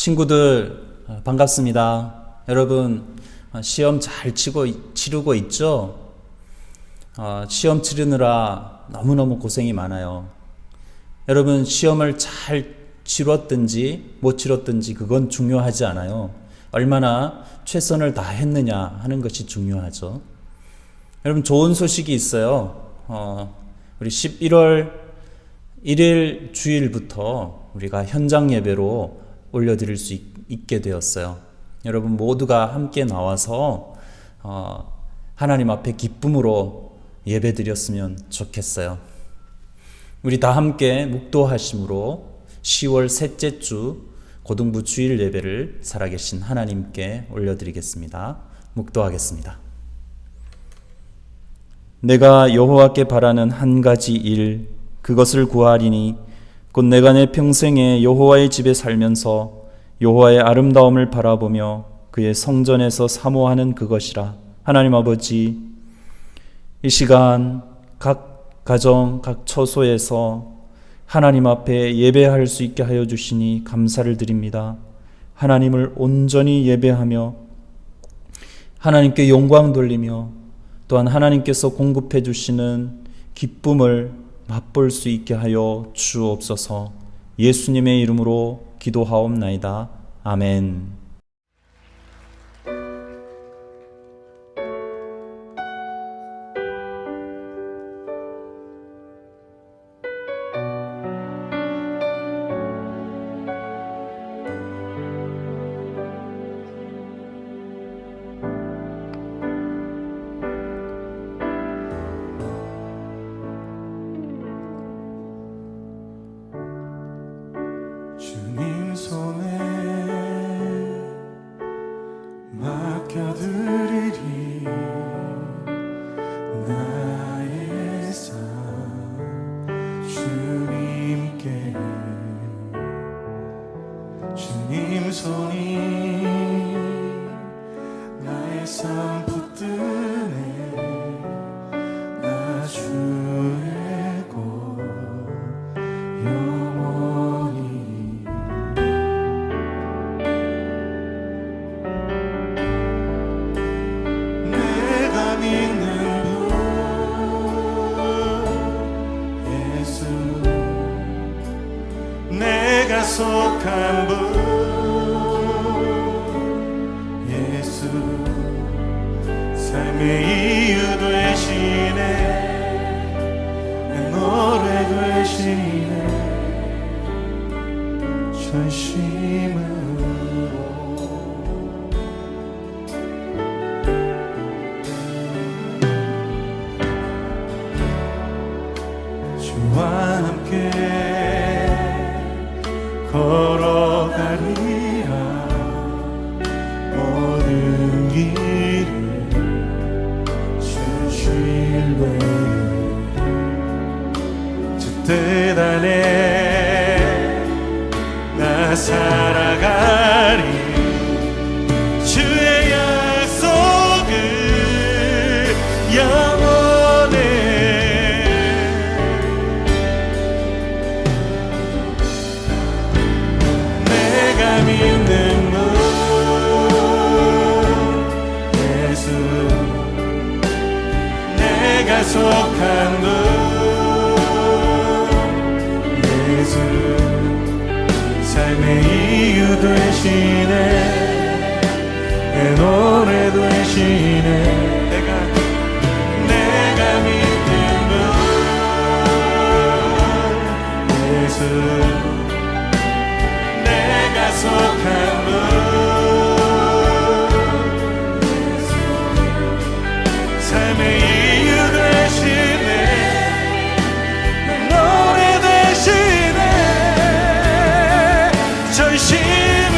친구들 반갑습니다. 여러분 시험 잘 치르고 있죠? 시험 치르느라 너무너무 고생이 많아요. 여러분 시험을 잘 치렀든지 못 치렀든지 그건 중요하지 않아요. 얼마나 최선을 다했느냐 하는 것이 중요하죠. 여러분 좋은 소식이 있어요. 우리 11월 1일 주일부터 우리가 현장 예배로 올려드릴 수 있게 되었어요. 여러분 모두가 함께 나와서 하나님 앞에 기쁨으로 예배드렸으면 좋겠어요. 우리 다 함께 묵도하심으로 10월 셋째 주 고등부 주일 예배를 살아계신 하나님께 올려드리겠습니다. 묵도하겠습니다. 내가 여호와께 바라는 한 가지 일, 그것을 구하리니 곧 내가 내 평생에 여호와의 집에 살면서 여호와의 아름다움을 바라보며 그의 성전에서 사모하는 그것이라. 하나님 아버지, 이 시간 각 가정, 각 처소에서 하나님 앞에 예배할 수 있게 하여 주시니 감사를 드립니다. 하나님을 온전히 예배하며 하나님께 영광 돌리며 또한 하나님께서 공급해 주시는 기쁨을 맛볼 수 있게 하여 주옵소서. 예수님의 이름으로 기도하옵나이다. 아멘. 주님 손에 맡겨드리리 나의 삶 주님께. 주님 손이 나의 삶 붙드네. 나 주의 것 영원히. 내가 믿는 분 예수, 내가 속한 분 예수, 삶의 이유 되시네. 내 노래 되시네. 전심으로 주와 함께 걸어가리라. 모든 길을 주 신뢰. 주 뜻 안에 나 살아가리. 주의 약속은 영원해. 내가 믿는 분 예수, 내가 속한 분 예수, 삶의 이유 되시네. 내 노래 되시네. 내가 믿는 분 예수, 내가 속한 분 예수, 삶의 이유 되시네. 내 노래 되시네. 전심으로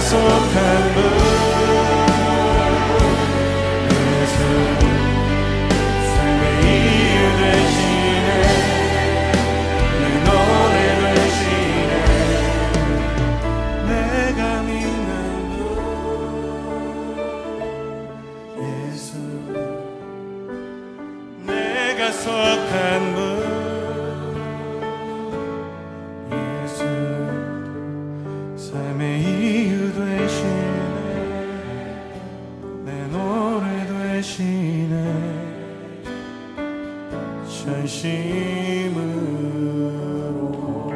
속한 분 예수 삶의 이유 되시네 내 노래 되시네 내가 믿는 분 예수 내가 속한 분 예수 삶의 이유 되시네 내 노래 되시네 전심으로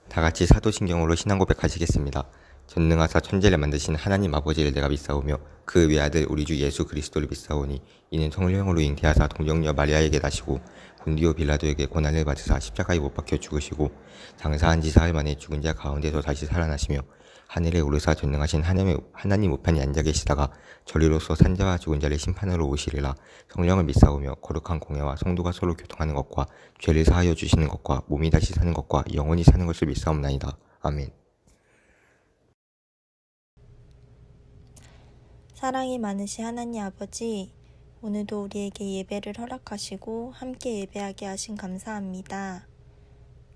다같이 사도신경으로 신앙 고백하시겠습니다. 전능하사 천지를 만드신 하나님 아버지를 내가 믿사오며 그 외아들 우리 주 예수 그리스도를 믿사오니 이는 성령으로 잉태하사 동정녀 마리아에게 나시고 본디오 빌라도에게 고난을 받으사 십자가에 못 박혀 죽으시고 장사한 지 사흘 만에 죽은 자 가운데서 다시 살아나시며 하늘에 오르사 전능하신 하나님 우편에 앉아 계시다가 저리로서 산자와 죽은 자를 심판하러 오시리라. 성령을 믿사오며 거룩한 공예와 성도가 서로 교통하는 것과 죄를 사하여 주시는 것과 몸이 다시 사는 것과 영원히 사는 것을 믿사옵나이다. 아멘. 사랑이 많으신 하나님 아버지, 오늘도 우리에게 예배를 허락하시고 함께 예배하게 하신 감사합니다.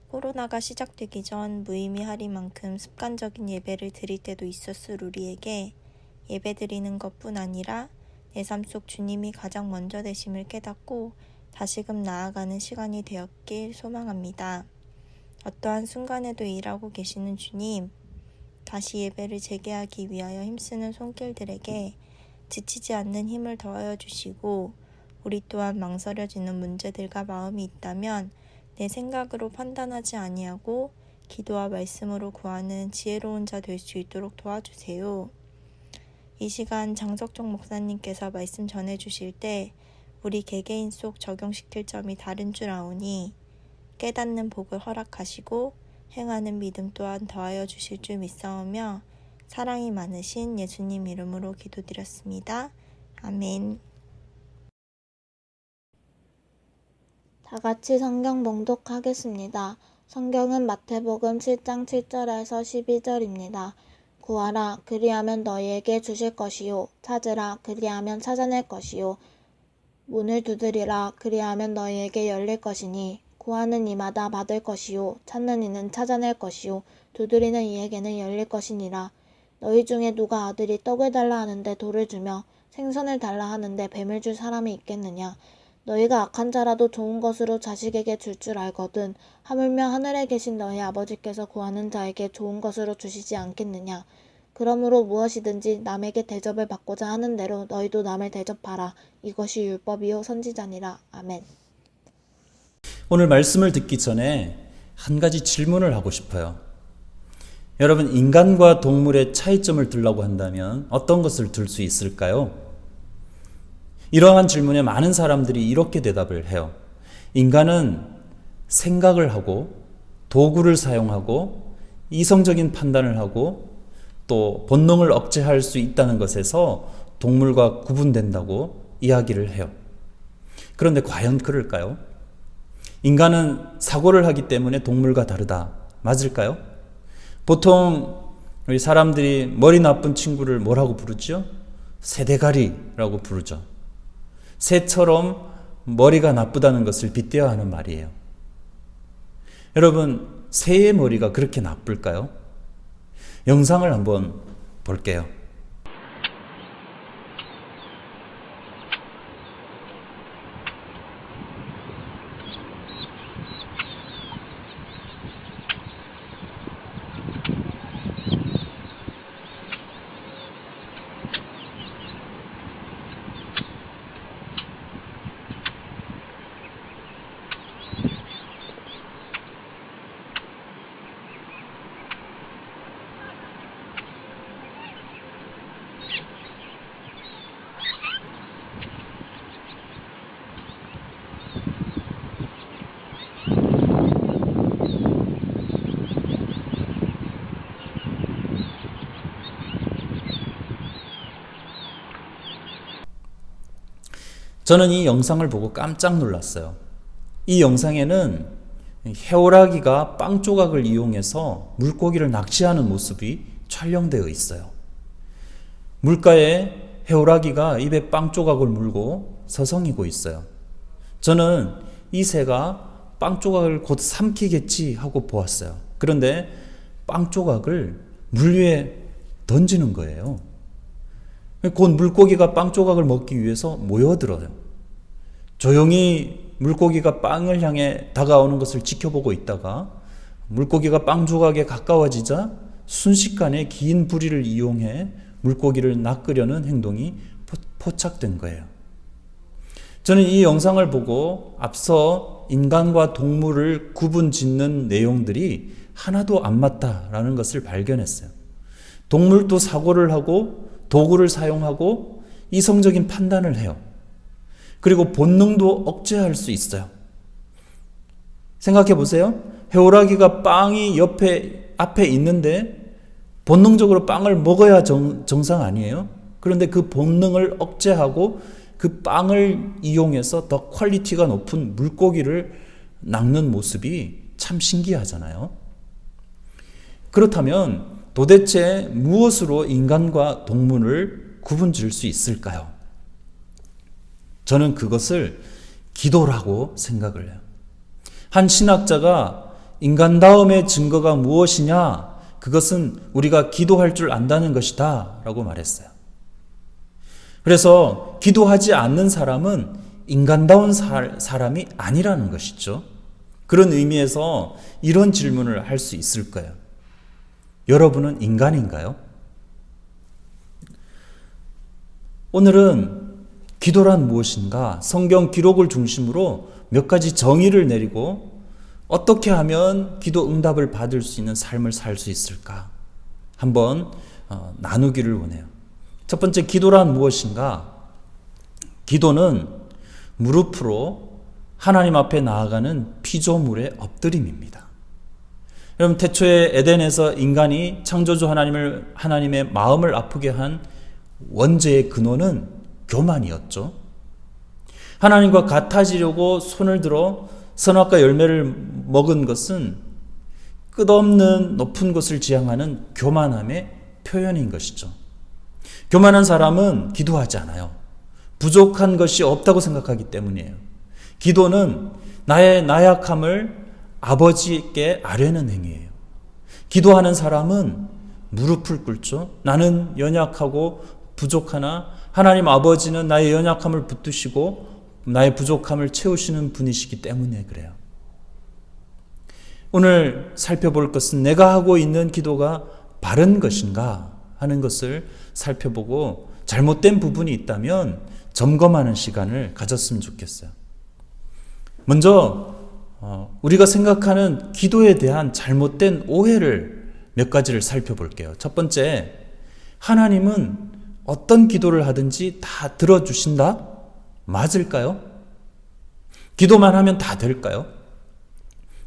코로나가 시작되기 전 무의미하리만큼 습관적인 예배를 드릴 때도 있었을 우리에게 예배 드리는 것뿐 아니라 내 삶 속 주님이 가장 먼저 되심을 깨닫고 다시금 나아가는 시간이 되었길 소망합니다. 어떠한 순간에도 일하고 계시는 주님, 다시 예배를 재개하기 위하여 힘쓰는 손길들에게 지치지 않는 힘을 더하여 주시고 우리 또한 망설여지는 문제들과 마음이 있다면 내 생각으로 판단하지 아니하고 기도와 말씀으로 구하는 지혜로운 자 될 수 있도록 도와주세요. 이 시간 장석종 목사님께서 말씀 전해주실 때 우리 개개인 속 적용시킬 점이 다른 줄 아오니 깨닫는 복을 허락하시고 행하는 믿음 또한 더하여 주실 줄 믿사오며 사랑이 많으신 예수님 이름으로 기도드렸습니다. 아멘. 다 같이 성경 봉독하겠습니다. 성경은 마태복음 7장 7절에서 12절입니다. 구하라, 그리하면 너희에게 주실 것이요. 찾으라, 그리하면 찾아낼 것이요. 문을 두드리라, 그리하면 너희에게 열릴 것이니 구하는 이마다 받을 것이요. 찾는 이는 찾아낼 것이요. 두드리는 이에게는 열릴 것이니라. 너희 중에 누가 아들이 떡을 달라 하는데 돌을 주며 생선을 달라 하는데 뱀을 줄 사람이 있겠느냐. 너희가 악한 자라도 좋은 것으로 자식에게 줄 줄 알거든 하물며 하늘에 계신 너희 아버지께서 구하는 자에게 좋은 것으로 주시지 않겠느냐. 그러므로 무엇이든지 남에게 대접을 받고자 하는 대로 너희도 남을 대접하라. 이것이 율법이요 선지자니라. 아멘. 오늘 말씀을 듣기 전에 한 가지 질문을 하고 싶어요. 여러분, 인간과 동물의 차이점을 두려고 한다면 어떤 것을 들 수 있을까요? 이러한 질문에 많은 사람들이 이렇게 대답을 해요. 인간은 생각을 하고 도구를 사용하고 이성적인 판단을 하고 또 본능을 억제할 수 있다는 것에서 동물과 구분된다고 이야기를 해요. 그런데 과연 그럴까요? 인간은 사고를 하기 때문에 동물과 다르다. 맞을까요? 보통 우리 사람들이 머리 나쁜 친구를 뭐라고 부르죠? 새대가리라고 부르죠. 새처럼 머리가 나쁘다는 것을 빗대어 하는 말이에요. 여러분, 새의 머리가 그렇게 나쁠까요? 영상을 한번 볼게요. 저는 이 영상을 보고 깜짝 놀랐어요. 이 영상에는 해오라기가 빵 조각을 이용해서 물고기를 낚시하는 모습이 촬영되어 있어요. 물가에 해오라기가 입에 빵 조각을 물고 서성이고 있어요. 저는 이 새가 빵 조각을 곧 삼키겠지 하고 보았어요. 그런데 빵 조각을 물 위에 던지는 거예요. 곧 물고기가 빵 조각을 먹기 위해서 모여들어요. 조용히 물고기가 빵을 향해 다가오는 것을 지켜보고 있다가 물고기가 빵 조각에 가까워지자 순식간에 긴 부리를 이용해 물고기를 낚으려는 행동이 포착된 거예요. 저는 이 영상을 보고 앞서 인간과 동물을 구분 짓는 내용들이 하나도 안 맞다라는 것을 발견했어요. 동물도 사고를 하고 도구를 사용하고 이성적인 판단을 해요. 그리고 본능도 억제할 수 있어요. 생각해 보세요. 해오라기가 빵이 앞에 있는데 본능적으로 빵을 먹어야 정상 아니에요? 그런데 그 본능을 억제하고 그 빵을 이용해서 더 퀄리티가 높은 물고기를 낚는 모습이 참 신기하잖아요. 그렇다면 도대체 무엇으로 인간과 동물을 구분 지을 수 있을까요? 저는 그것을 기도라고 생각을 해요. 한 신학자가 인간다움의 증거가 무엇이냐? 그것은 우리가 기도할 줄 안다는 것이다 라고 말했어요. 그래서 기도하지 않는 사람은 인간다운 사람이 아니라는 것이죠. 그런 의미에서 이런 질문을 할 수 있을 거예요. 여러분은 인간인가요? 오늘은 기도란 무엇인가? 성경 기록을 중심으로 몇 가지 정의를 내리고 어떻게 하면 기도 응답을 받을 수 있는 삶을 살 수 있을까? 한번 나누기를 원해요. 첫 번째, 기도란 무엇인가? 기도는 무릎으로 하나님 앞에 나아가는 피조물의 엎드림입니다. 여러분, 태초에 에덴에서 인간이 창조주 하나님의 마음을 아프게 한 원죄의 근원은 교만이었죠. 하나님과 같아지려고 손을 들어 선악과 열매를 먹은 것은 끝없는 높은 것을 지향하는 교만함의 표현인 것이죠. 교만한 사람은 기도하지 않아요. 부족한 것이 없다고 생각하기 때문이에요. 기도는 나의 나약함을 아버지께 아뢰는 행위예요. 기도하는 사람은 무릎을 꿇죠. 나는 연약하고 부족하나 하나님 아버지는 나의 연약함을 붙드시고 나의 부족함을 채우시는 분이시기 때문에 그래요. 오늘 살펴볼 것은 내가 하고 있는 기도가 바른 것인가 하는 것을 살펴보고 잘못된 부분이 있다면 점검하는 시간을 가졌으면 좋겠어요. 먼저 우리가 생각하는 기도에 대한 잘못된 오해를 몇 가지를 살펴볼게요. 첫 번째, 하나님은 어떤 기도를 하든지 다 들어주신다? 맞을까요? 기도만 하면 다 될까요?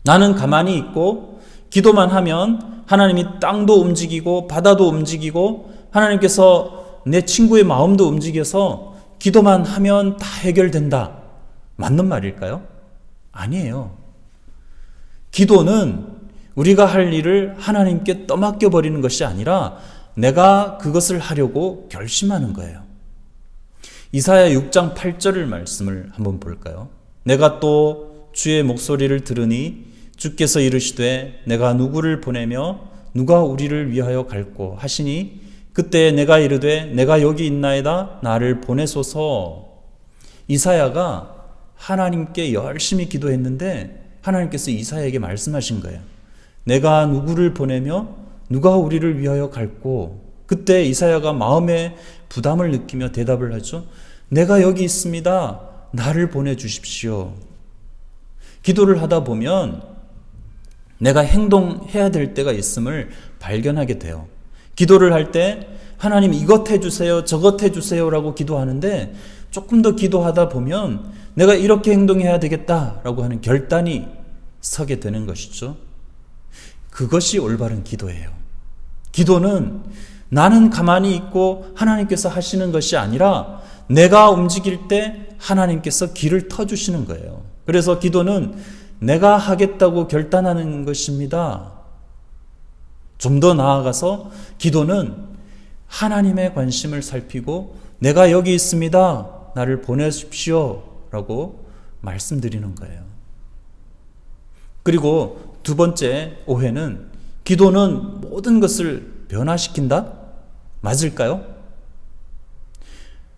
나는 가만히 있고 기도만 하면 하나님이 땅도 움직이고 바다도 움직이고 하나님께서 내 친구의 마음도 움직여서 기도만 하면 다 해결된다. 맞는 말일까요? 아니에요. 기도는 우리가 할 일을 하나님께 떠맡겨 버리는 것이 아니라 내가 그것을 하려고 결심하는 거예요. 이사야 6장 8절의 말씀을 한번 볼까요? 내가 또 주의 목소리를 들으니 주께서 이르시되 내가 누구를 보내며 누가 우리를 위하여 갈꼬 하시니 그때 내가 이르되 내가 여기 있나이다 나를 보내소서. 이사야가 하나님께 열심히 기도했는데 하나님께서 이사야에게 말씀하신 거예요. 내가 누구를 보내며 누가 우리를 위하여 갈꼬. 그때 이사야가 마음의 부담을 느끼며 대답을 하죠. 내가 여기 있습니다. 나를 보내주십시오. 기도를 하다 보면 내가 행동해야 될 때가 있음을 발견하게 돼요. 기도를 할 때 하나님 이것 해주세요, 저것 해주세요 라고 기도하는데 조금 더 기도하다 보면 내가 이렇게 행동해야 되겠다라고 하는 결단이 서게 되는 것이죠. 그것이 올바른 기도예요. 기도는 나는 가만히 있고 하나님께서 하시는 것이 아니라 내가 움직일 때 하나님께서 길을 터주시는 거예요. 그래서 기도는 내가 하겠다고 결단하는 것입니다. 좀 더 나아가서 기도는 하나님의 관심을 살피고 내가 여기 있습니다. 나를 보내십시오. 라고 말씀드리는 거예요. 그리고 두 번째 오해는 기도는 모든 것을 변화시킨다? 맞을까요?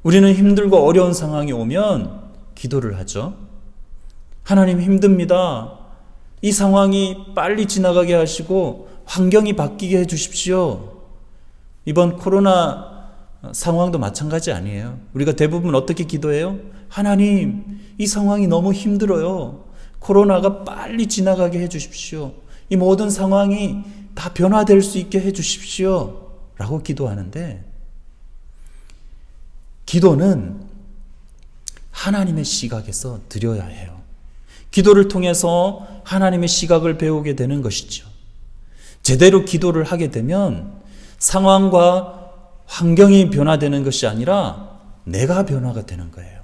우리는 힘들고 어려운 상황이 오면 기도를 하죠. 하나님 힘듭니다. 이 상황이 빨리 지나가게 하시고 환경이 바뀌게 해 주십시오. 이번 코로나 상황도 마찬가지 아니에요. 우리가 대부분 어떻게 기도해요? 하나님, 이 상황이 너무 힘들어요. 코로나가 빨리 지나가게 해 주십시오. 이 모든 상황이 다 변화될 수 있게 해 주십시오. 라고 기도하는데, 기도는 하나님의 시각에서 드려야 해요. 기도를 통해서 하나님의 시각을 배우게 되는 것이죠. 제대로 기도를 하게 되면 상황과 환경이 변화되는 것이 아니라 내가 변화가 되는 거예요.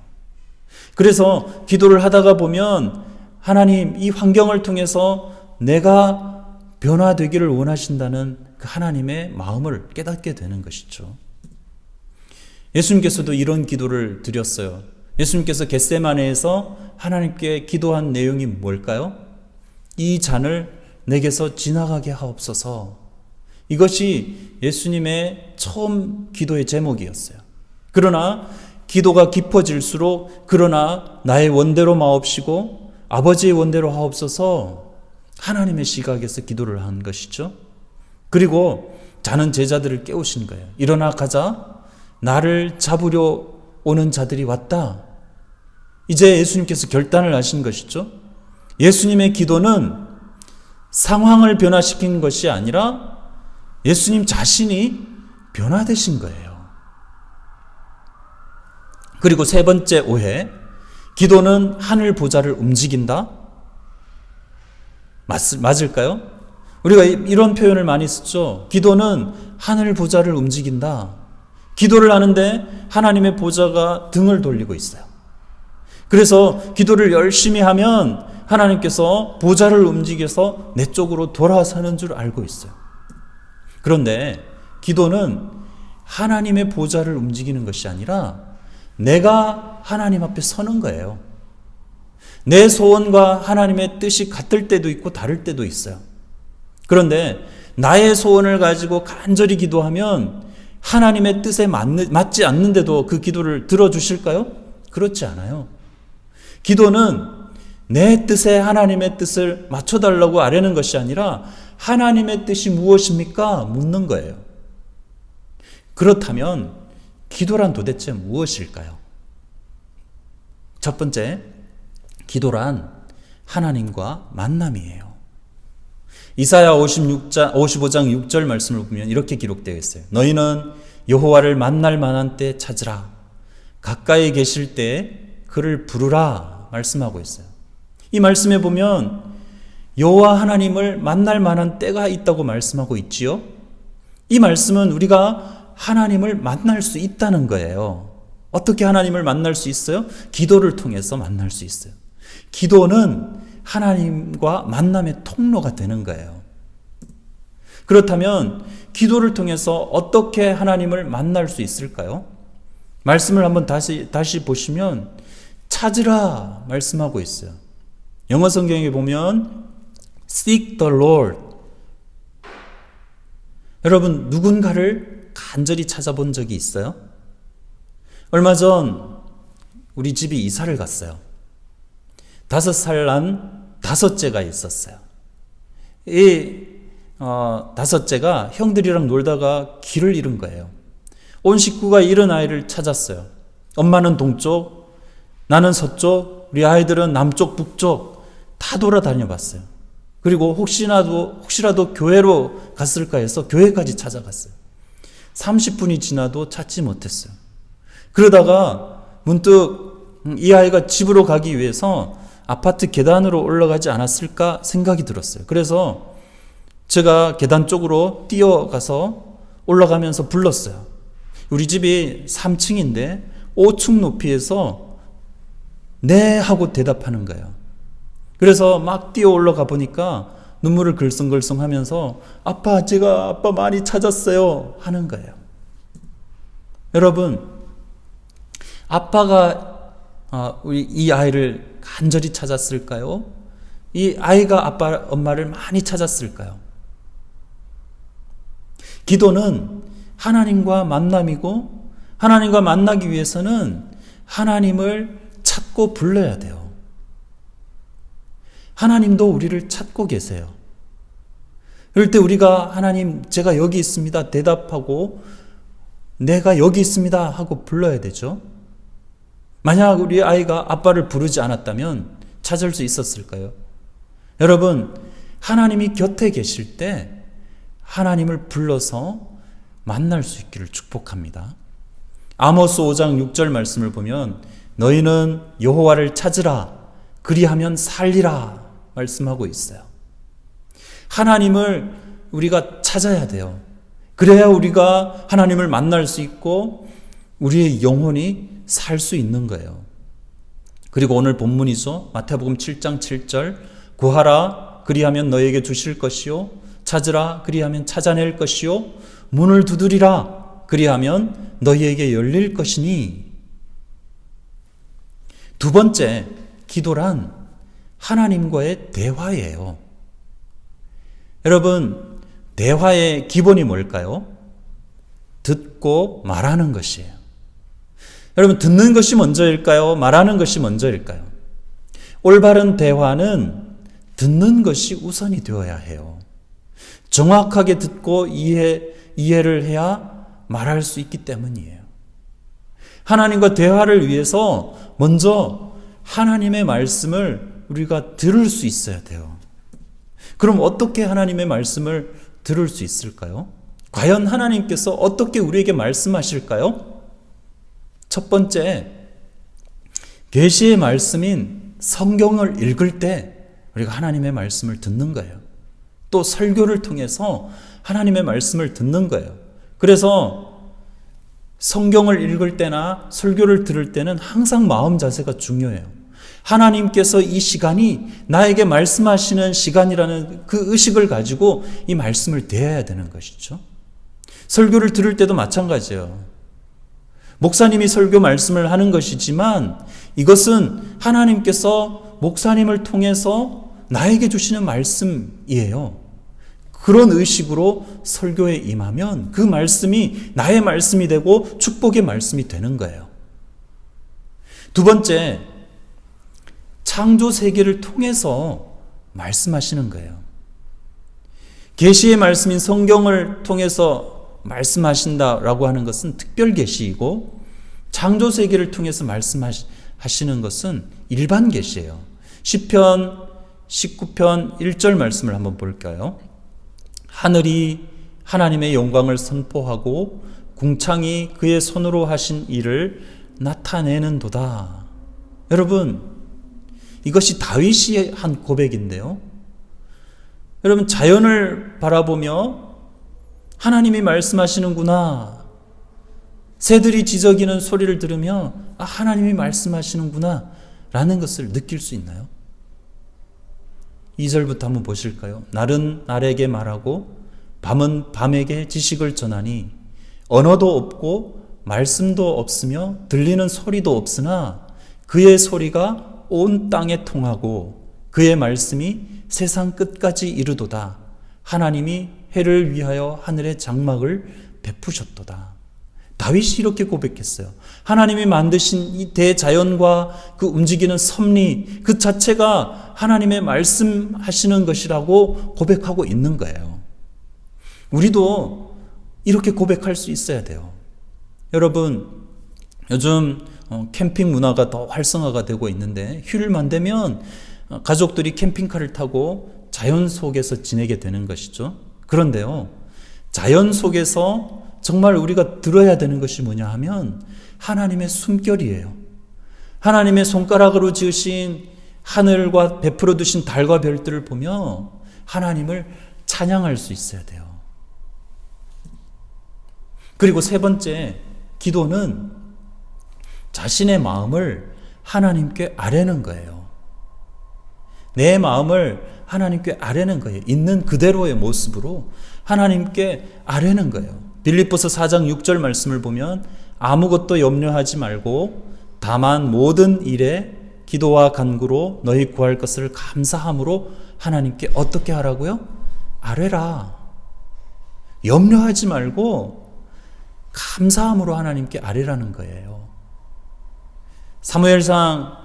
그래서 기도를 하다가 보면 하나님, 이 환경을 통해서 내가 변화되기를 원하신다는 그 하나님의 마음을 깨닫게 되는 것이죠. 예수님께서도 이런 기도를 드렸어요. 예수님께서 겟세마네에서 하나님께 기도한 내용이 뭘까요? 이 잔을 내게서 지나가게 하옵소서. 이것이 예수님의 처음 기도의 제목이었어요. 그러나 기도가 깊어질수록 그러나 나의 원대로 마옵시고 아버지의 원대로 하옵소서, 하나님의 시각에서 기도를 한 것이죠. 그리고 자는 제자들을 깨우신 거예요. 일어나 가자. 나를 잡으려 오는 자들이 왔다. 이제 예수님께서 결단을 하신 것이죠. 예수님의 기도는 상황을 변화시킨 것이 아니라 예수님 자신이 변화되신 거예요. 그리고 세 번째 오해, 기도는 하늘 보좌를 움직인다? 맞을까요? 우리가 이런 표현을 많이 쓰죠. 기도는 하늘 보좌를 움직인다. 기도를 하는데 하나님의 보좌가 등을 돌리고 있어요. 그래서 기도를 열심히 하면 하나님께서 보좌를 움직여서 내 쪽으로 돌아서는 줄 알고 있어요. 그런데 기도는 하나님의 보좌를 움직이는 것이 아니라 내가 하나님 앞에 서는 거예요. 내 소원과 하나님의 뜻이 같을 때도 있고 다를 때도 있어요. 그런데 나의 소원을 가지고 간절히 기도하면 하나님의 뜻에 맞지 않는데도 그 기도를 들어주실까요? 그렇지 않아요. 기도는 내 뜻에 하나님의 뜻을 맞춰달라고 아뢰는 것이 아니라 하나님의 뜻이 무엇입니까? 묻는 거예요. 그렇다면 기도란 도대체 무엇일까요? 첫 번째, 기도란 하나님과 만남이에요. 이사야 55장 6절 말씀을 보면 이렇게 기록되어 있어요. 너희는 여호와를 만날 만한 때 찾으라. 가까이 계실 때 그를 부르라 말씀하고 있어요. 이 말씀에 보면 여호와 하나님을 만날 만한 때가 있다고 말씀하고 있지요. 이 말씀은 우리가 하나님을 만날 수 있다는 거예요. 어떻게 하나님을 만날 수 있어요? 기도를 통해서 만날 수 있어요. 기도는 하나님과 만남의 통로가 되는 거예요. 그렇다면 기도를 통해서 어떻게 하나님을 만날 수 있을까요? 말씀을 한번 다시 보시면 찾으라 말씀하고 있어요. 영어 성경에 보면 Seek the Lord. 여러분, 누군가를 간절히 찾아본 적이 있어요? 얼마 전 우리 집이 이사를 갔어요. 5살 난 5째가 있었어요. 이 5째가 형들이랑 놀다가 길을 잃은 거예요. 온 식구가 잃은 아이를 찾았어요. 엄마는 동쪽, 나는 서쪽, 우리 아이들은 남쪽, 북쪽 다 돌아다녀 봤어요. 그리고 혹시라도 교회로 갔을까 해서 교회까지 찾아갔어요. 30분이 지나도 찾지 못했어요. 그러다가 문득 이 아이가 집으로 가기 위해서 아파트 계단으로 올라가지 않았을까 생각이 들었어요. 그래서 제가 계단 쪽으로 뛰어가서 올라가면서 불렀어요. 우리 집이 3층인데 5층 높이에서 네 하고 대답하는 거예요. 그래서 막 뛰어 올라가 보니까 눈물을 글썽글썽 하면서 아빠, 제가 아빠 많이 찾았어요 하는 거예요. 여러분, 아빠가 우리 이 아이를 간절히 찾았을까요? 이 아이가 아빠, 엄마를 많이 찾았을까요? 기도는 하나님과 만남이고, 하나님과 만나기 위해서는 하나님을 찾고 불러야 돼요. 하나님도 우리를 찾고 계세요. 그럴 때 우리가 하나님, 제가 여기 있습니다 대답하고, 내가 여기 있습니다 하고 불러야 되죠. 만약 우리 아이가 아빠를 부르지 않았다면 찾을 수 있었을까요? 여러분, 하나님이 곁에 계실 때 하나님을 불러서 만날 수 있기를 축복합니다. 아모스 5장 6절 말씀을 보면 너희는 여호와를 찾으라 그리하면 살리라 말씀하고 있어요. 하나님을 우리가 찾아야 돼요. 그래야 우리가 하나님을 만날 수 있고 우리의 영혼이 살 수 있는 거예요. 그리고 오늘 본문이죠. 마태복음 7장 7절 구하라 그리하면 너에게 주실 것이요 찾으라 그리하면 찾아낼 것이요 문을 두드리라 그리하면 너희에게 열릴 것이니. 두 번째, 기도란 하나님과의 대화예요. 여러분, 대화의 기본이 뭘까요? 듣고 말하는 것이에요. 여러분, 듣는 것이 먼저일까요? 말하는 것이 먼저일까요? 올바른 대화는 듣는 것이 우선이 되어야 해요. 정확하게 듣고 이해를 해야 말할 수 있기 때문이에요. 하나님과 대화를 위해서 먼저 하나님의 말씀을 우리가 들을 수 있어야 돼요. 그럼 어떻게 하나님의 말씀을 들을 수 있을까요? 과연 하나님께서 어떻게 우리에게 말씀하실까요? 첫 번째, 계시의 말씀인 성경을 읽을 때 우리가 하나님의 말씀을 듣는 거예요. 또 설교를 통해서 하나님의 말씀을 듣는 거예요. 그래서 성경을 읽을 때나 설교를 들을 때는 항상 마음 자세가 중요해요. 하나님께서 이 시간이 나에게 말씀하시는 시간이라는 그 의식을 가지고 이 말씀을 대해야 되는 것이죠. 설교를 들을 때도 마찬가지예요. 목사님이 설교 말씀을 하는 것이지만 이것은 하나님께서 목사님을 통해서 나에게 주시는 말씀이에요. 그런 의식으로 설교에 임하면 그 말씀이 나의 말씀이 되고 축복의 말씀이 되는 거예요. 두 번째, 창조 세계를 통해서 말씀하시는 거예요. 계시의 말씀인 성경을 통해서 말씀하신다라고 하는 것은 특별 계시이고 창조 세계를 통해서 말씀하시는 것은 일반 계시예요. 시편 19편 1절 말씀을 한번 볼까요? 하늘이 하나님의 영광을 선포하고 궁창이 그의 손으로 하신 일을 나타내는도다. 여러분, 이것이 다윗이 한 고백인데요. 여러분, 자연을 바라보며 하나님이 말씀하시는구나, 새들이 지저귀는 소리를 들으며 하나님이 말씀하시는구나 라는 것을 느낄 수 있나요? 2절부터 한번 보실까요? 날은 날에게 말하고 밤은 밤에게 지식을 전하니 언어도 없고 말씀도 없으며 들리는 소리도 없으나 그의 소리가 온 땅에 통하고 그의 말씀이 세상 끝까지 이르도다. 하나님이 해를 위하여 하늘의 장막을 베푸셨도다. 다윗이 이렇게 고백했어요. 하나님이 만드신 이 대자연과 그 움직이는 섭리 그 자체가 하나님의 말씀하시는 것이라고 고백하고 있는 거예요. 우리도 이렇게 고백할 수 있어야 돼요. 여러분, 요즘 캠핑 문화가 더 활성화가 되고 있는데 휴일만 되면 가족들이 캠핑카를 타고 자연 속에서 지내게 되는 것이죠. 그런데요, 자연 속에서 정말 우리가 들어야 되는 것이 뭐냐 하면 하나님의 숨결이에요. 하나님의 손가락으로 지으신 하늘과 베풀어 두신 달과 별들을 보며 하나님을 찬양할 수 있어야 돼요. 그리고 세 번째, 기도는 자신의 마음을 하나님께 아뢰는 거예요. 내 마음을 하나님께 아뢰는 거예요. 있는 그대로의 모습으로 하나님께 아뢰는 거예요. 빌립보서 4장 6절 말씀을 보면 아무것도 염려하지 말고 다만 모든 일에 기도와 간구로 너희 구할 것을 감사함으로 하나님께 어떻게 하라고요? 아뢰라. 염려하지 말고 감사함으로 하나님께 아뢰라는 거예요. 사무엘상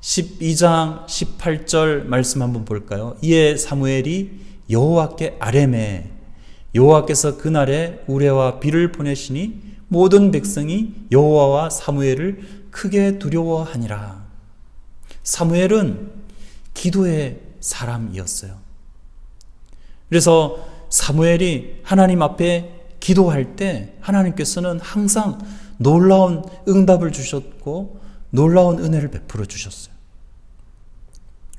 12장 18절 말씀 한번 볼까요? 이에 사무엘이 여호와께 아뢰매 여호와께서 그날에 우레와 비를 보내시니 모든 백성이 여호와와 사무엘을 크게 두려워하니라. 사무엘은 기도의 사람이었어요. 그래서 사무엘이 하나님 앞에 기도할 때 하나님께서는 항상 놀라운 응답을 주셨고 놀라운 은혜를 베풀어 주셨어요.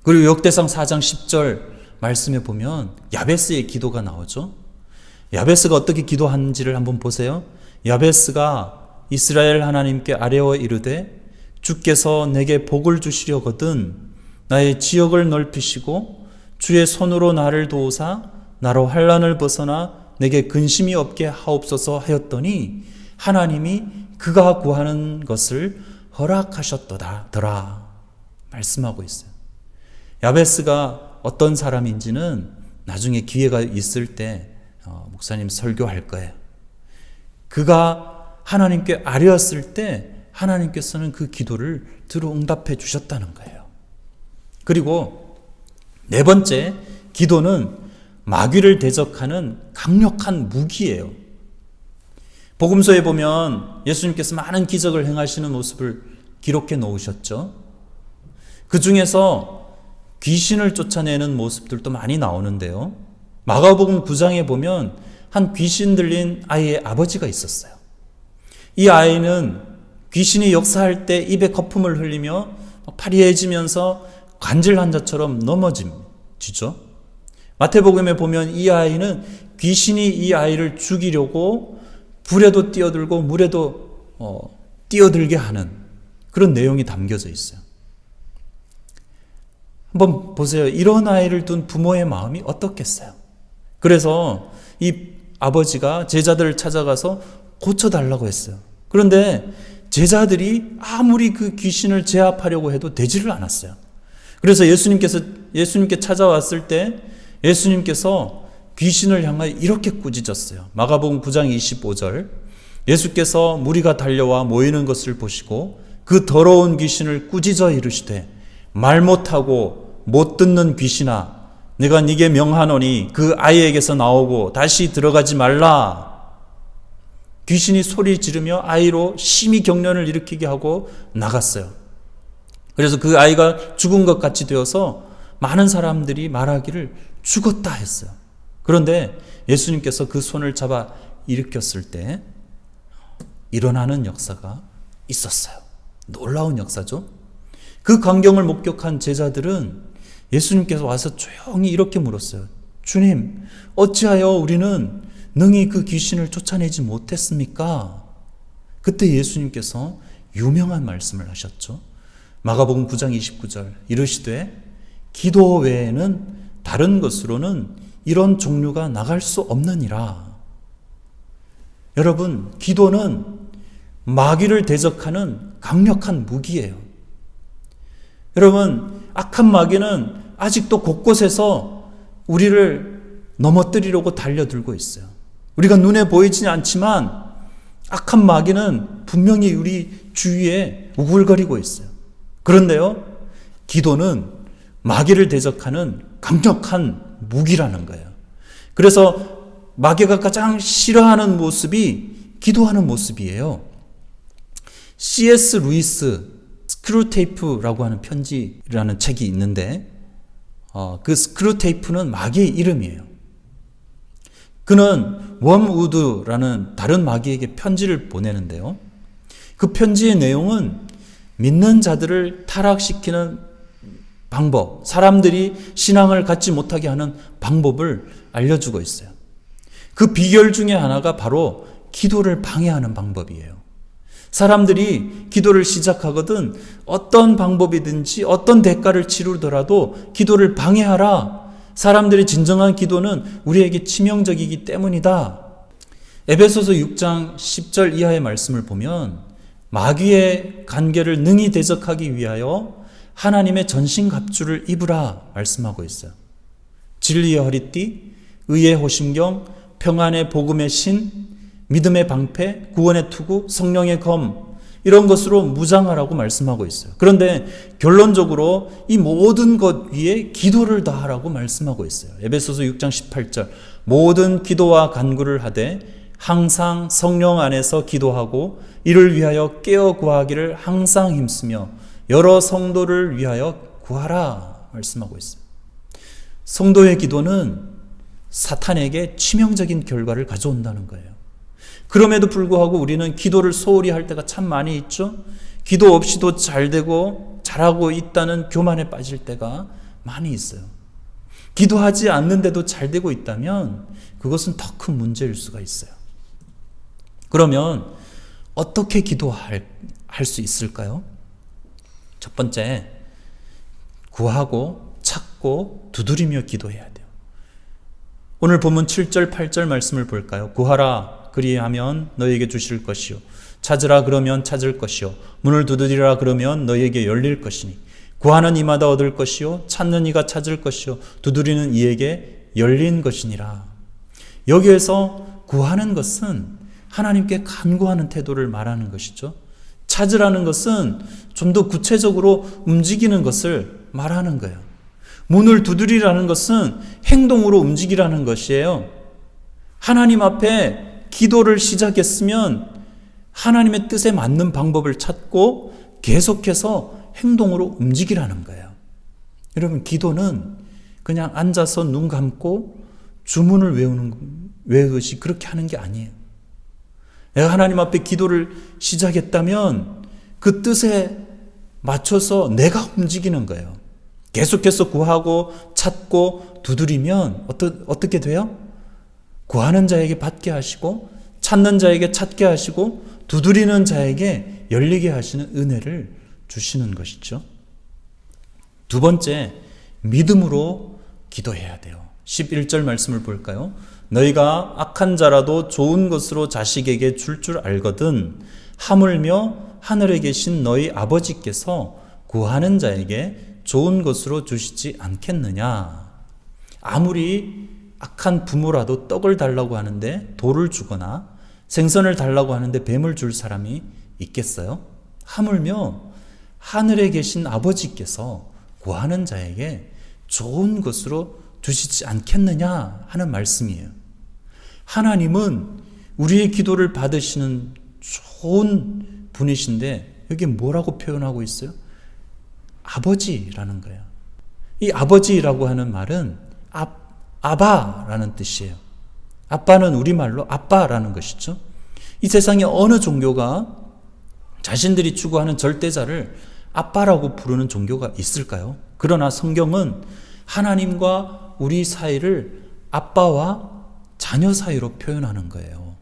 그리고 역대상 4장 10절 말씀에 보면 야베스의 기도가 나오죠. 야베스가 어떻게 기도한지를 한번 보세요. 야베스가 이스라엘 하나님께 아뢰어 이르되 주께서 내게 복을 주시려거든 나의 지역을 넓히시고 주의 손으로 나를 도우사 나로 환난을 벗어나 내게 근심이 없게 하옵소서 하였더니 하나님이 그가 구하는 것을 허락하셨더라 말씀하고 있어요. 야베스가 어떤 사람인지는 나중에 기회가 있을 때 목사님 설교할 거예요. 그가 하나님께 아뢰었을 때 하나님께서는 그 기도를 들어 응답해 주셨다는 거예요. 그리고 네 번째, 기도는 마귀를 대적하는 강력한 무기예요. 복음서에 보면 예수님께서 많은 기적을 행하시는 모습을 기록해 놓으셨죠. 그 중에서 귀신을 쫓아내는 모습들도 많이 나오는데요. 마가복음 9장에 보면 한 귀신 들린 아이의 아버지가 있었어요. 이 아이는 귀신이 역사할 때 입에 거품을 흘리며 파리해지면서 관절 환자처럼 넘어지죠. 마태복음에 보면 이 아이는 귀신이 이 아이를 죽이려고 불에도 뛰어들고 물에도 뛰어들게 하는 그런 내용이 담겨져 있어요. 한번 보세요. 이런 아이를 둔 부모의 마음이 어떻겠어요? 그래서 이 아버지가 제자들을 찾아가서 고쳐달라고 했어요. 그런데 제자들이 아무리 그 귀신을 제압하려고 해도 되지를 않았어요. 그래서 예수님께 찾아왔을 때 예수님께서 귀신을 향하여 이렇게 꾸짖었어요. 마가복음 9장 25절 예수께서 무리가 달려와 모이는 것을 보시고 그 더러운 귀신을 꾸짖어 이르시되 말 못하고 못 듣는 귀신아 내가 네게 명하노니 그 아이에게서 나오고 다시 들어가지 말라. 귀신이 소리 지르며 아이로 심히 경련을 일으키게 하고 나갔어요. 그래서 그 아이가 죽은 것 같이 되어서 많은 사람들이 말하기를 죽었다 했어요. 그런데 예수님께서 그 손을 잡아 일으켰을 때 일어나는 역사가 있었어요. 놀라운 역사죠. 그 광경을 목격한 제자들은 예수님께서 와서 조용히 이렇게 물었어요. 주님, 어찌하여 우리는 능히 그 귀신을 쫓아내지 못했습니까? 그때 예수님께서 유명한 말씀을 하셨죠. 마가복음 9장 29절 이르시되 기도 외에는 다른 것으로는 이런 종류가 나갈 수 없느니라. 여러분, 기도는 마귀를 대적하는 강력한 무기예요. 여러분, 악한 마귀는 아직도 곳곳에서 우리를 넘어뜨리려고 달려들고 있어요. 우리가 눈에 보이지는 않지만 악한 마귀는 분명히 우리 주위에 우글거리고 있어요. 그런데요, 기도는 마귀를 대적하는 강력한 무기라는 거예요. 그래서 마귀가 가장 싫어하는 모습이 기도하는 모습이에요. C.S. 루이스 스크루테이프라고 하는 편지라는 책이 있는데 그 스크루테이프는 마귀의 이름이에요. 그는 웜우드라는 다른 마귀에게 편지를 보내는데요. 그 편지의 내용은 믿는 자들을 타락시키는 방법, 사람들이 신앙을 갖지 못하게 하는 방법을 알려주고 있어요. 그 비결 중에 하나가 바로 기도를 방해하는 방법이에요. 사람들이 기도를 시작하거든 어떤 방법이든지 어떤 대가를 치르더라도 기도를 방해하라. 사람들의 진정한 기도는 우리에게 치명적이기 때문이다. 에베소서 6장 10절 이하의 말씀을 보면 마귀의 간계를 능히 대적하기 위하여 하나님의 전신갑주를 입으라 말씀하고 있어요. 진리의 허리띠, 의의 호심경, 평안의 복음의 신, 믿음의 방패, 구원의 투구, 성령의 검, 이런 것으로 무장하라고 말씀하고 있어요. 그런데 결론적으로 이 모든 것 위에 기도를 다하라고 말씀하고 있어요. 에베소서 6장 18절 모든 기도와 간구를 하되 항상 성령 안에서 기도하고 이를 위하여 깨어 구하기를 항상 힘쓰며 여러 성도를 위하여 구하라 말씀하고 있어요. 성도의 기도는 사탄에게 치명적인 결과를 가져온다는 거예요. 그럼에도 불구하고 우리는 기도를 소홀히 할 때가 참 많이 있죠. 기도 없이도 잘 되고 잘하고 있다는 교만에 빠질 때가 많이 있어요. 기도하지 않는데도 잘 되고 있다면 그것은 더 큰 문제일 수가 있어요. 그러면 어떻게 기도할 수 있을까요? 첫 번째, 구하고 찾고 두드리며 기도해야 돼요. 오늘 본문 7절 8절 말씀을 볼까요? 구하라 그리하면 너희에게 주실 것이요 찾으라 그러면 찾을 것이요 문을 두드리라 그러면 너희에게 열릴 것이니 구하는 이마다 얻을 것이요 찾는 이가 찾을 것이요 두드리는 이에게 열린 것이니라. 여기에서 구하는 것은 하나님께 간구하는 태도를 말하는 것이죠. 찾으라는 것은 좀 더 구체적으로 움직이는 것을 말하는 거예요. 문을 두드리라는 것은 행동으로 움직이라는 것이에요. 하나님 앞에 기도를 시작했으면 하나님의 뜻에 맞는 방법을 찾고 계속해서 행동으로 움직이라는 거예요. 여러분, 기도는 그냥 앉아서 눈 감고 주문을 외우듯이 그렇게 하는 게 아니에요. 내가 하나님 앞에 기도를 시작했다면 그 뜻에 맞춰서 내가 움직이는 거예요. 계속해서 구하고 찾고 두드리면 어떻게 돼요? 구하는 자에게 받게 하시고 찾는 자에게 찾게 하시고 두드리는 자에게 열리게 하시는 은혜를 주시는 것이죠. 두 번째, 믿음으로 기도해야 돼요. 11절 말씀을 볼까요? 너희가 악한 자라도 좋은 것으로 자식에게 줄 알거든 하물며 하늘에 계신 너희 아버지께서 구하는 자에게 좋은 것으로 주시지 않겠느냐. 아무리 악한 부모라도 떡을 달라고 하는데 돌을 주거나 생선을 달라고 하는데 뱀을 줄 사람이 있겠어요? 하물며 하늘에 계신 아버지께서 구하는 자에게 좋은 것으로 주시지 않겠느냐 하는 말씀이에요. 하나님은 우리의 기도를 받으시는 좋은 분이신데 여기 뭐라고 표현하고 있어요? 아버지라는 거예요. 이 아버지라고 하는 말은 아바라는 뜻이에요. 아빠는 우리말로 아빠라는 것이죠. 이 세상에 어느 종교가 자신들이 추구하는 절대자를 아빠라고 부르는 종교가 있을까요? 그러나 성경은 하나님과 우리 사이를 아빠와 자녀 사이로 표현하는 거예요.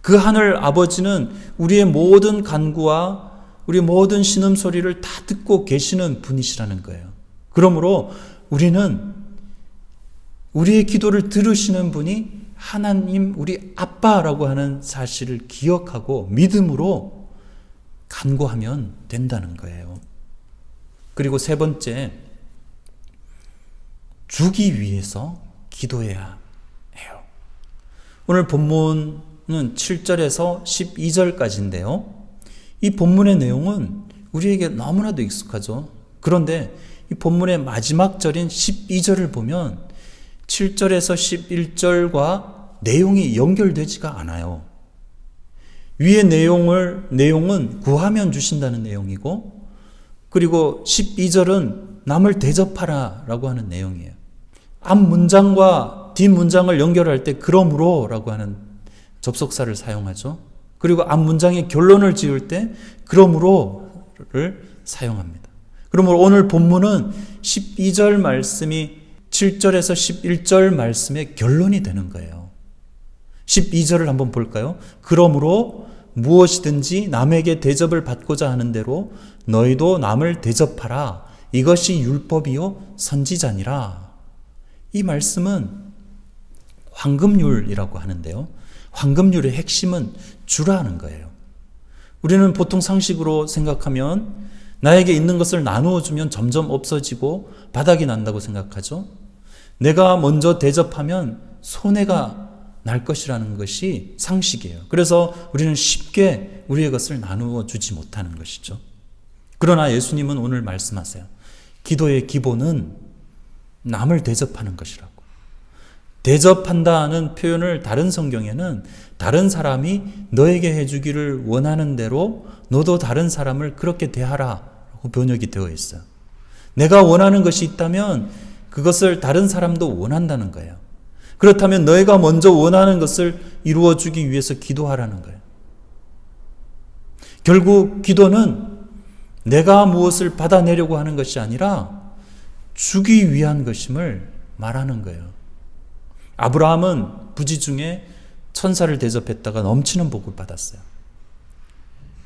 그 하늘 아버지는 우리의 모든 간구와 우리 모든 신음소리를 다 듣고 계시는 분이시라는 거예요. 그러므로 우리는 우리의 기도를 들으시는 분이 하나님 우리 아빠라고 하는 사실을 기억하고 믿음으로 간구하면 된다는 거예요. 그리고 세 번째, 주기 위해서 기도해야 해요. 오늘 본문은 7절에서 12절까지인데요. 이 본문의 내용은 우리에게 너무나도 익숙하죠. 그런데 이 본문의 마지막 절인 12절을 보면 7절에서 11절과 내용이 연결되지가 않아요. 위의 내용은 구하면 주신다는 내용이고, 그리고 12절은 남을 대접하라라고 하는 내용이에요. 앞 문장과 뒷 문장을 연결할 때 그러므로라고 하는 접속사를 사용하죠. 그리고 앞 문장의 결론을 지을 때 그러므로를 사용합니다. 그러므로 오늘 본문은 12절 말씀이 7절에서 11절 말씀의 결론이 되는 거예요. 12절을 한번 볼까요? 그러므로 무엇이든지 남에게 대접을 받고자 하는 대로 너희도 남을 대접하라. 이것이 율법이요 선지자니라. 이 말씀은 황금률이라고 하는데요. 황금률의 핵심은 주라는 거예요. 우리는 보통 상식으로 생각하면 나에게 있는 것을 나누어 주면 점점 없어지고 바닥이 난다고 생각하죠. 내가 먼저 대접하면 손해가 날 것이라는 것이 상식이에요. 그래서 우리는 쉽게 우리의 것을 나누어 주지 못하는 것이죠. 그러나 예수님은 오늘 말씀하세요. 기도의 기본은 남을 대접하는 것이라고. 대접한다는 표현을 다른 성경에는 다른 사람이 너에게 해주기를 원하는 대로 너도 다른 사람을 그렇게 대하라고 번역이 되어 있어요. 내가 원하는 것이 있다면 그것을 다른 사람도 원한다는 거예요. 그렇다면 너희가 먼저 원하는 것을 이루어주기 위해서 기도하라는 거예요. 결국 기도는 내가 무엇을 받아내려고 하는 것이 아니라 주기 위한 것임을 말하는 거예요. 아브라함은 부지 중에 천사를 대접했다가 넘치는 복을 받았어요.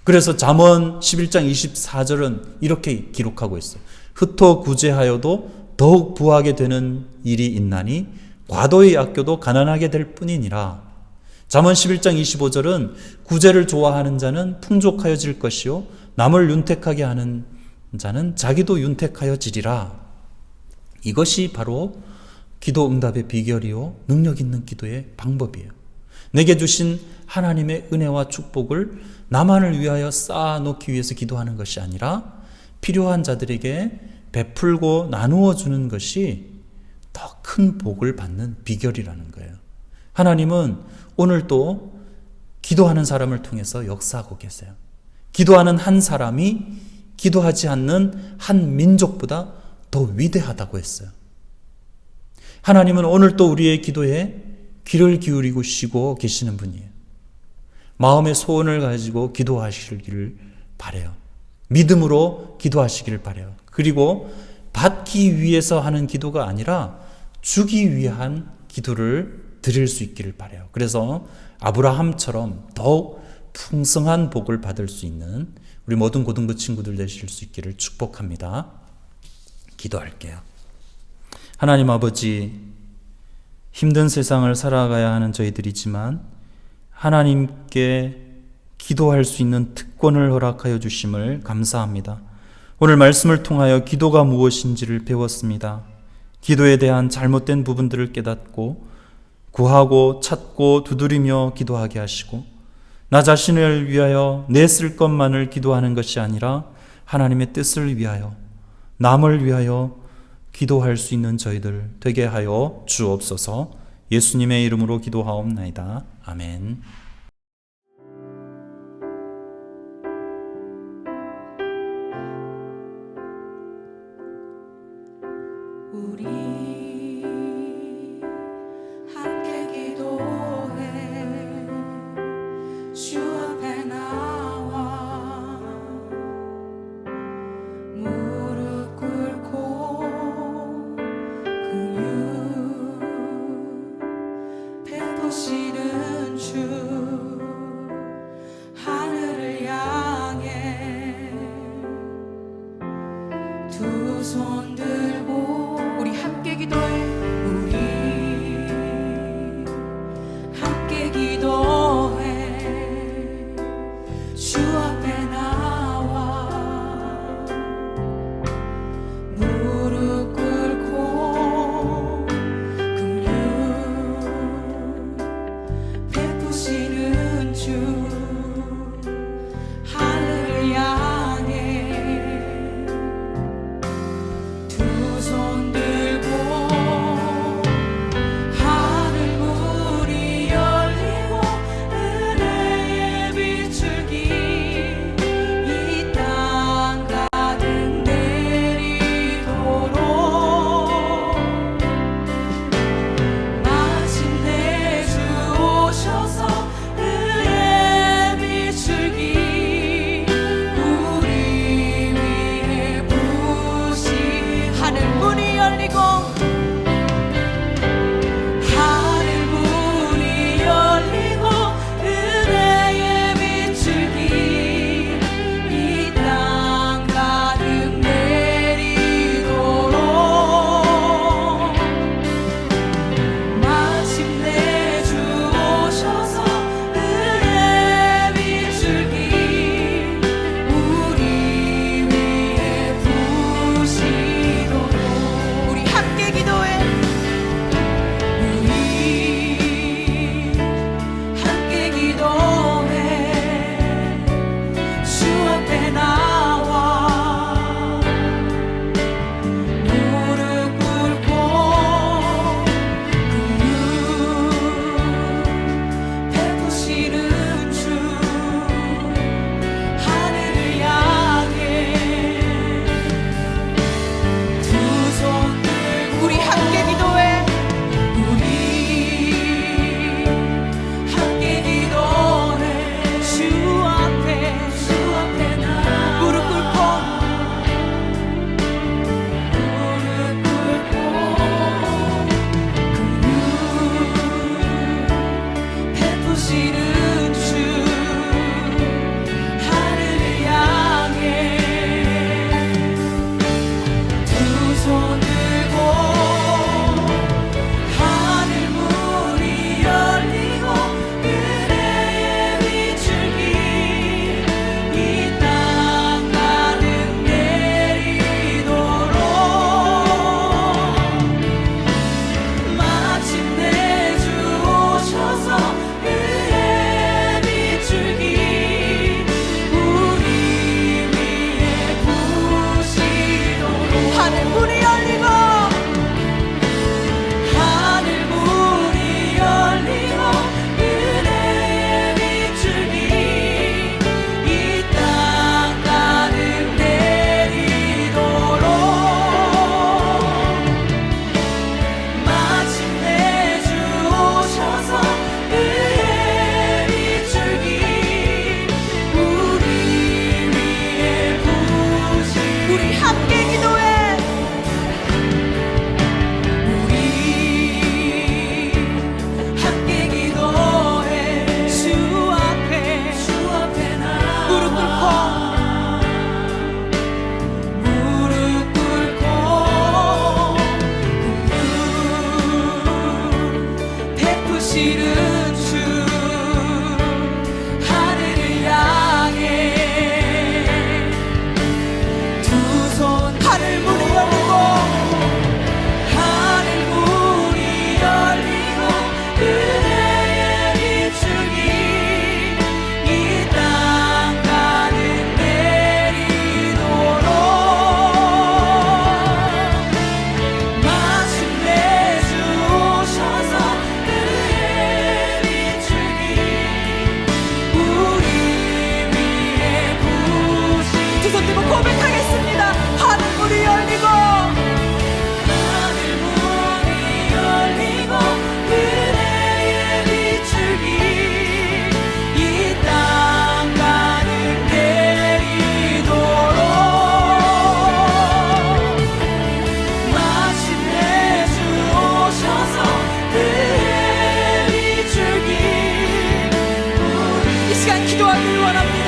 그래서 잠언 11장 24절은 이렇게 기록하고 있어요. 흩어 구제하여도 더욱 부하게 되는 일이 있나니 과도의 아껴도 가난하게 될 뿐이니라. 잠언 11장 25절은 구제를 좋아하는 자는 풍족하여질 것이요 남을 윤택하게 하는 자는 자기도 윤택하여지리라. 이것이 바로 기도 응답의 비결이요 능력 있는 기도의 방법이에요. 내게 주신 하나님의 은혜와 축복을 나만을 위하여 쌓아놓기 위해서 기도하는 것이 아니라 필요한 자들에게 베풀고 나누어 주는 것이 더 큰 복을 받는 비결이라는 거예요. 하나님은 오늘도 기도하는 사람을 통해서 역사하고 계세요. 기도하는 한 사람이 기도하지 않는 한 민족보다 더 위대하다고 했어요. 하나님은 오늘도 우리의 기도에 귀를 기울이고 계시는 분이에요. 마음의 소원을 가지고 기도하시기를 바라요. 믿음으로 기도하시기를 바라요. 그리고 받기 위해서 하는 기도가 아니라 주기 위한 기도를 드릴 수 있기를 바라요. 그래서 아브라함처럼 더욱 풍성한 복을 받을 수 있는 우리 모든 고등부 친구들 되실 수 있기를 축복합니다. 기도할게요. 하나님 아버지, 힘든 세상을 살아가야 하는 저희들이지만 하나님께 기도할 수 있는 특권을 허락하여 주심을 감사합니다. 오늘 말씀을 통하여 기도가 무엇인지를 배웠습니다. 기도에 대한 잘못된 부분들을 깨닫고 구하고 찾고 두드리며 기도하게 하시고 나 자신을 위하여 내 쓸 것만을 기도하는 것이 아니라 하나님의 뜻을 위하여 남을 위하여 기도할 수 있는 저희들 되게 하여 주옵소서. 예수님의 이름으로 기도하옵나이다. 아멘. 우리 함께 기도해 주 앞에 나와 무릎 꿇고 긍휼 베푸시는 주 하늘을 향해 두 손 들고 우리 함께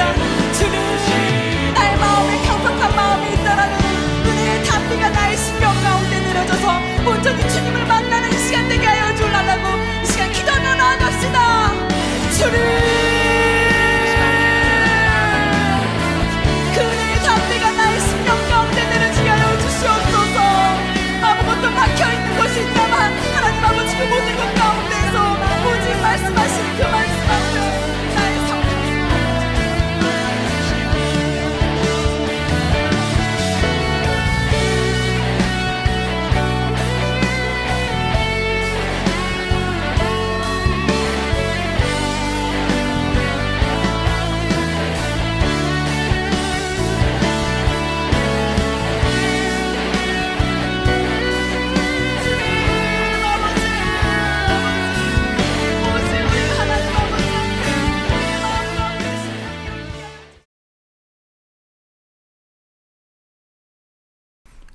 기도합니다. 주님, 나의 마음에 경박한 마음이 있다라는 은혜의 단비가 나의 심령 가운데 내려져서 온전히 주님을 만나는 시간 되게 하여 주려고 이 시간 기도하며 나아갑시다. 주님, 그 은혜의 단비가 나의 심령 가운데 내려지게 하여 주시옵소서. 아무것도 막혀있는 것이 있다만 하나님 아버지 그 모든 것 가운데서 오직 말씀하신 그 말씀 앞에 나의 성령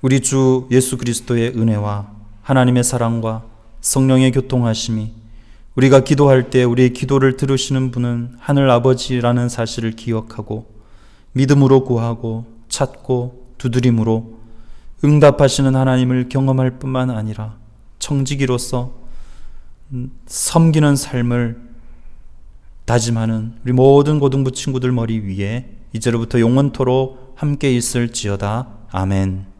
우리 주 예수 그리스도의 은혜와 하나님의 사랑과 성령의 교통하심이 우리가 기도할 때 우리의 기도를 들으시는 분은 하늘 아버지라는 사실을 기억하고 믿음으로 구하고 찾고 두드림으로 응답하시는 하나님을 경험할 뿐만 아니라 청지기로서 섬기는 삶을 다짐하는 우리 모든 고등부 친구들 머리 위에 이제로부터 영원토록 함께 있을지어다. 아멘.